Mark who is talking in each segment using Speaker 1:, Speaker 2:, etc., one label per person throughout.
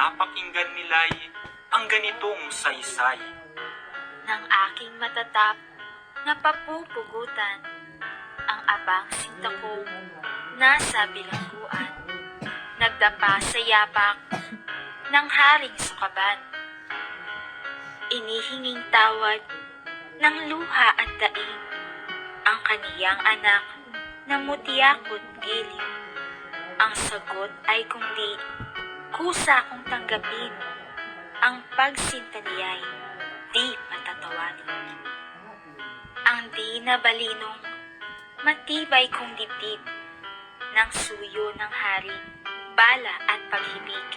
Speaker 1: napakinggan nila'y ang ganitong saysay.
Speaker 2: Ng aking matatap na papupugutan, ang abang sinta ko nasa bilangguan, nagdapa sa yapak ng haring sukaban. Inihinging tawad ng luha at daing, ang kaniyang anak na mutiyakot giliw. Ang sagot ay kung di, kusa kong tanggapin, ang pagsinta niya'y di patatawanin. Ang di na balinong, matibay kong dibdib, ng suyo ng hari, bala at paghibig.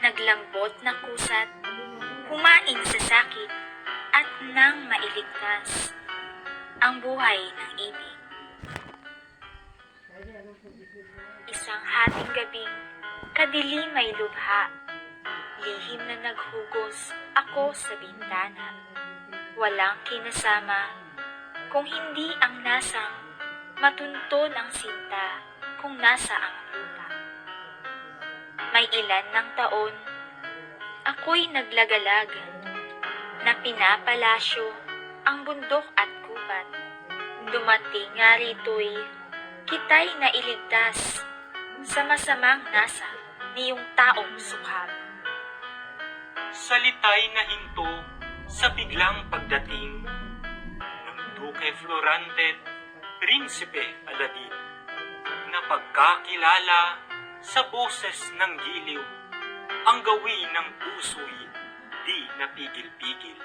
Speaker 2: Naglambot na kusat, humain sa sakit, at nang mailigtas ang buhay ng ibig. Isang hating gabing, kadilim may lubha, lihim na naghugos ako sa bintana. Walang kinasama, kung hindi ang nasang matuntun ang sinta kung nasa ang lupa. May ilan ng taon, ako'y naglagalag, na pinapalasyo ang bundok at gubat. Dumating nga rito'y kita'y nailigtas sa masamang nasa niyong taong sukhab.
Speaker 1: Salita'y nahinto sa biglang pagdating ng Duque Florante, Prinsipe Aladin, na pagkakilala sa boses ng giliw, ang gawin ng puso'y di napigil-pigil.